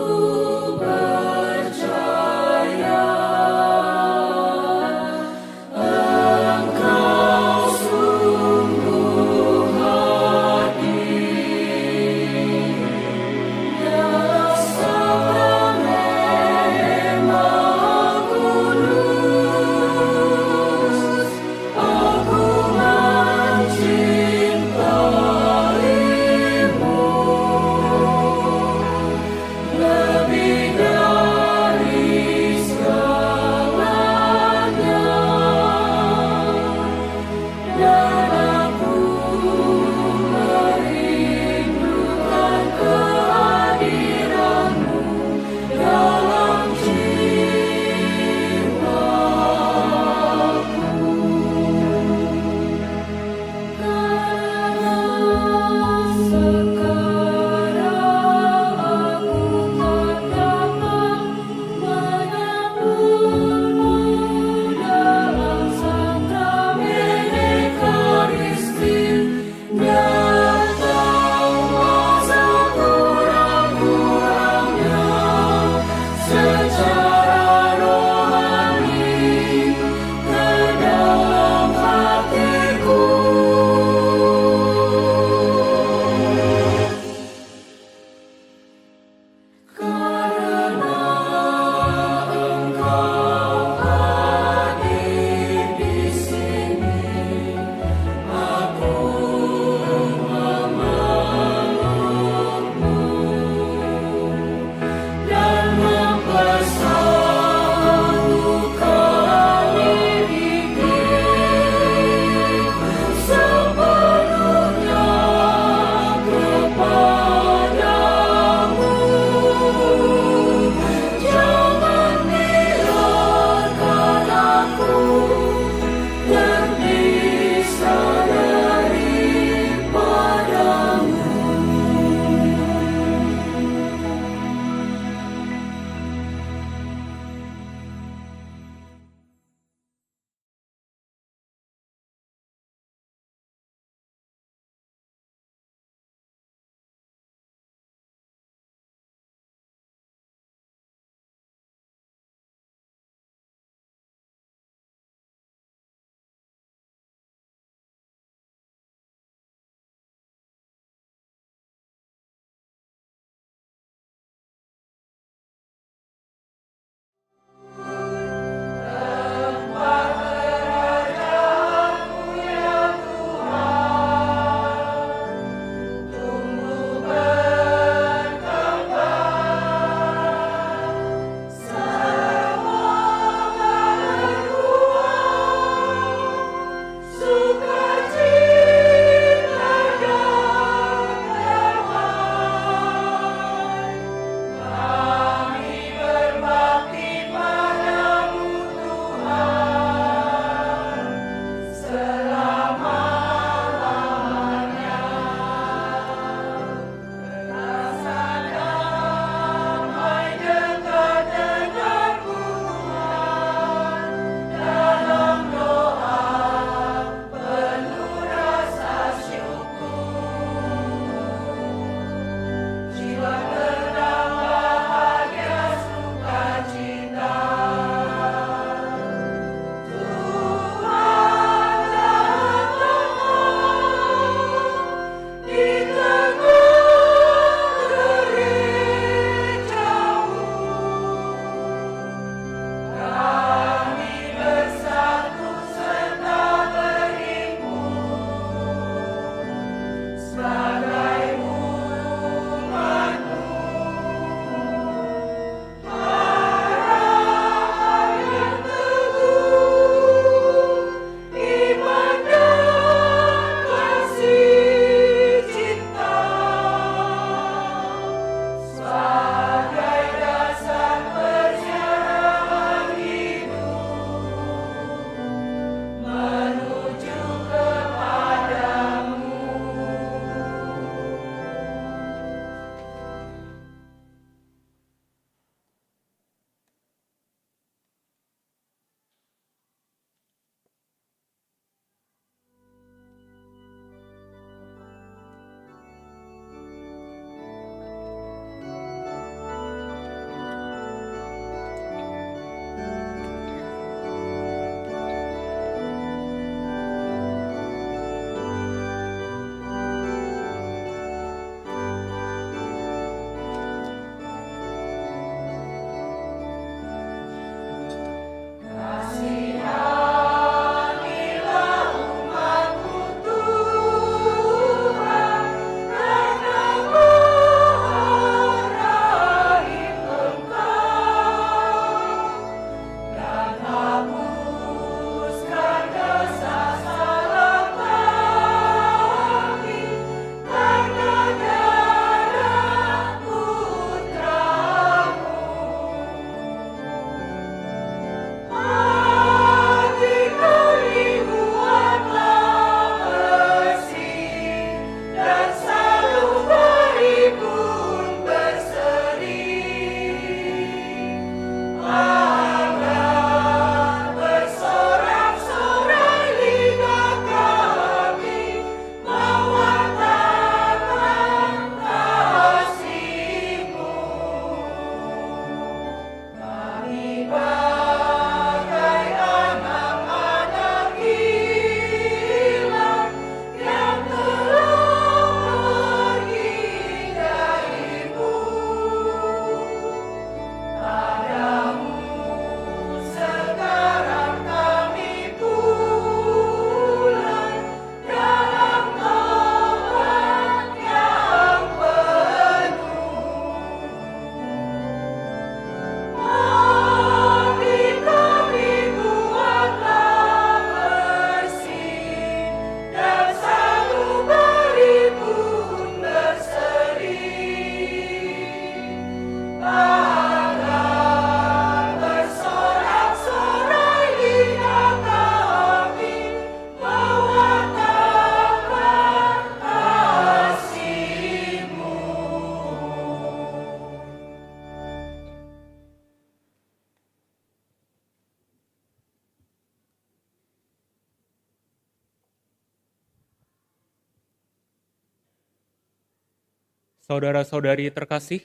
Saudara-saudari terkasih,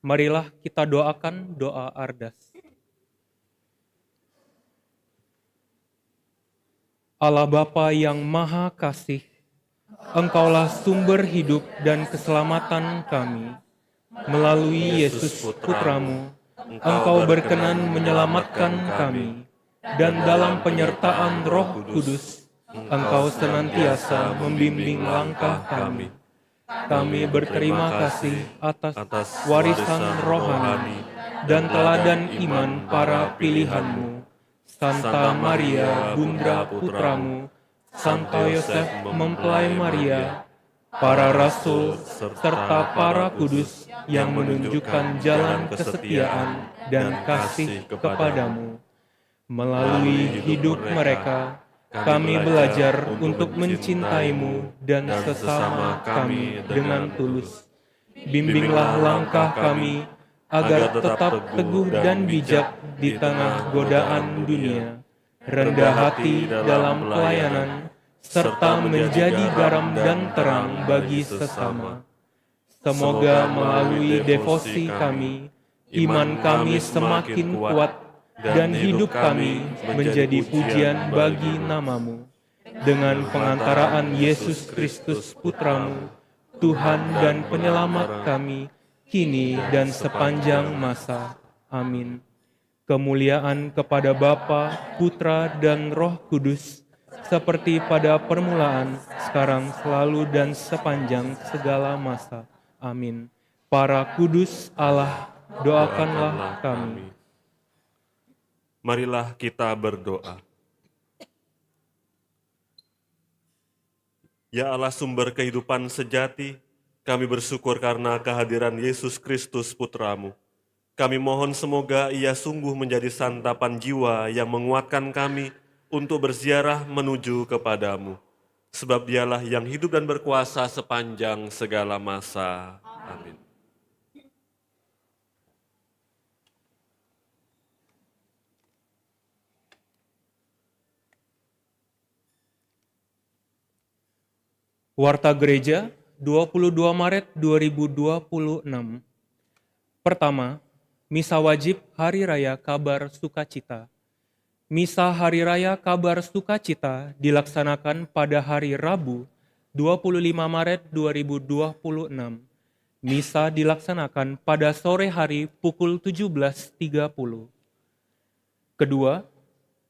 marilah kita doakan doa ardas. Allah Bapa yang Maha Kasih, Engkaulah sumber hidup dan keselamatan kami. Melalui Yesus Putramu, Engkau berkenan menyelamatkan kami, dan dalam penyertaan Roh Kudus, Engkau senantiasa membimbing langkah kami. Kami berterima kasih atas warisan rohani dan teladan iman para pilihan-Mu, Santa Maria, Bunda Putramu, Santo Yosef mempelai Maria, para rasul, serta para kudus yang menunjukkan jalan kesetiaan dan kasih kepadamu. Melalui hidup mereka, kami belajar untuk mencintai-Mu dan sesama kami dengan tulus. Bimbinglah langkah kami agar tetap teguh dan bijak di tengah godaan dunia, rendah hati dalam pelayanan, serta menjadi garam dan terang bagi sesama. Semoga melalui devosi kami, iman kami semakin kuat dan hidup kami menjadi pujian bagi nama-Mu. Dengan pengantaraan Yesus Kristus Putramu, Tuhan dan Penyelamat kami, kini dan sepanjang masa. Amin. Kemuliaan kepada Bapa, Putra, dan Roh Kudus, seperti pada permulaan, sekarang, selalu, dan sepanjang segala masa. Amin. Para kudus Allah, doakanlah kami. Marilah kita berdoa. Ya Allah sumber kehidupan sejati, kami bersyukur karena kehadiran Yesus Kristus Putramu. Kami mohon semoga Ia sungguh menjadi santapan jiwa yang menguatkan kami untuk berziarah menuju kepadamu. Sebab Dialah yang hidup dan berkuasa sepanjang segala masa. Amin. Warta Gereja 22 Maret 2026. Pertama, Misa Wajib Hari Raya Kabar Sukacita. Misa Hari Raya Kabar Sukacita dilaksanakan pada hari Rabu 25 Maret 2026. Misa dilaksanakan pada sore hari pukul 17.30. Kedua,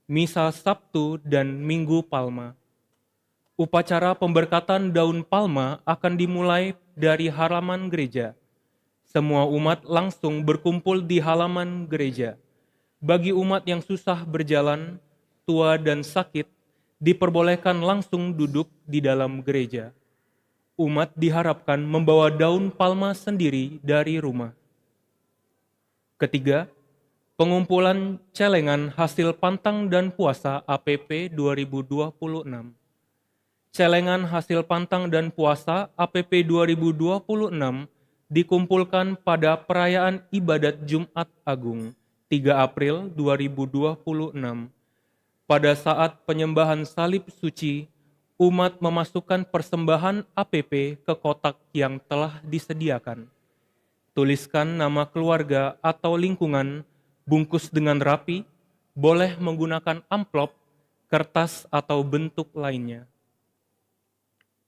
Misa Sabtu dan Minggu Palma. Upacara pemberkatan daun palma akan dimulai dari halaman gereja. Semua umat langsung berkumpul di halaman gereja. Bagi umat yang susah berjalan, tua dan sakit, diperbolehkan langsung duduk di dalam gereja. Umat diharapkan membawa daun palma sendiri dari rumah. Ketiga, pengumpulan celengan hasil pantang dan puasa APP 2026. Celengan hasil pantang dan puasa APP 2026 dikumpulkan pada perayaan ibadat Jumat Agung 3 April 2026. Pada saat penyembahan salib suci, umat memasukkan persembahan APP ke kotak yang telah disediakan. Tuliskan nama keluarga atau lingkungan, bungkus dengan rapi, boleh menggunakan amplop, kertas atau bentuk lainnya.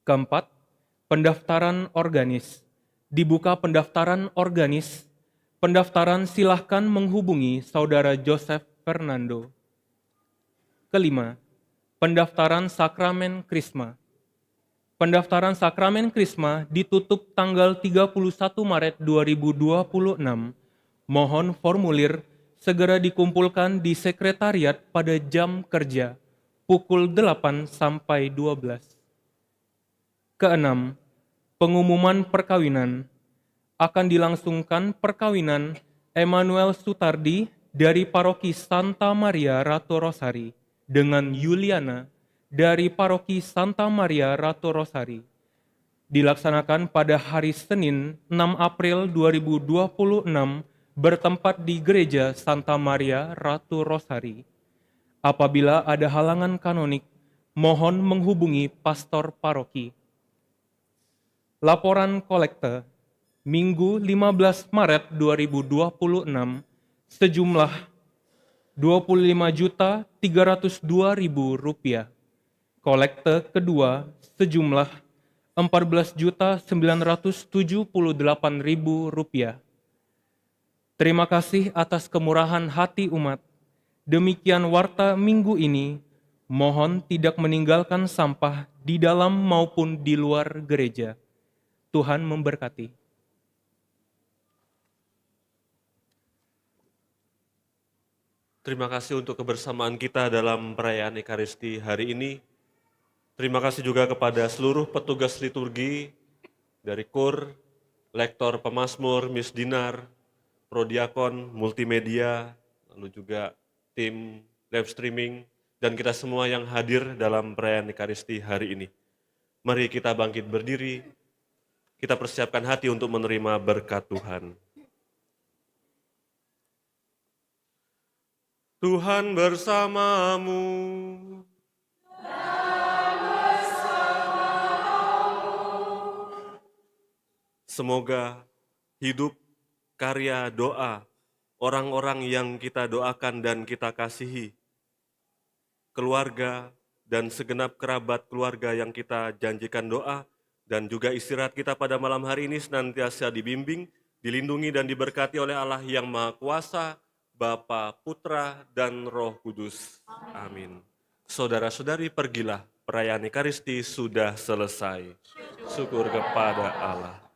Keempat, pendaftaran organis. Dibuka pendaftaran organis. Pendaftaran silahkan menghubungi Saudara Joseph Fernando. Kelima, pendaftaran sakramen Krisma. Pendaftaran sakramen Krisma ditutup tanggal 31 Maret 2026. Mohon formulir segera dikumpulkan di sekretariat pada jam kerja pukul 8 sampai 12. Keenam, pengumuman perkawinan. Akan dilangsungkan perkawinan Emmanuel Sutardi dari Paroki Santa Maria Ratu Rosari dengan Yuliana dari Paroki Santa Maria Ratu Rosari. Dilaksanakan pada hari Senin 6 April 2026 bertempat di Gereja Santa Maria Ratu Rosari. Apabila ada halangan kanonik, mohon menghubungi pastor paroki. Laporan kolekte. Minggu 15 Maret 2026 sejumlah Rp25.302.000. Kolekte kedua sejumlah Rp14.978.000. Terima kasih atas kemurahan hati umat. Demikian warta minggu ini. Mohon tidak meninggalkan sampah di dalam maupun di luar gereja. Tuhan memberkati. Terima kasih untuk kebersamaan kita dalam perayaan Ekaristi hari ini. Terima kasih juga kepada seluruh petugas liturgi dari KUR, lektor pemazmur, Miss Dinar, prodiakon, multimedia, lalu juga tim live streaming, dan kita semua yang hadir dalam perayaan Ekaristi hari ini. Mari kita bangkit berdiri, kita persiapkan hati untuk menerima berkat Tuhan. Tuhan bersamamu. Semoga hidup, karya, doa orang-orang yang kita doakan dan kita kasihi, keluarga dan segenap kerabat keluarga yang kita janjikan doa, dan juga istirahat kita pada malam hari ini senantiasa dibimbing, dilindungi dan diberkati oleh Allah yang Maha Kuasa, Bapa, Putra, dan Roh Kudus. Amin. Saudara-saudari, pergilah, perayaan Ekaristi sudah selesai. Syukur kepada Allah.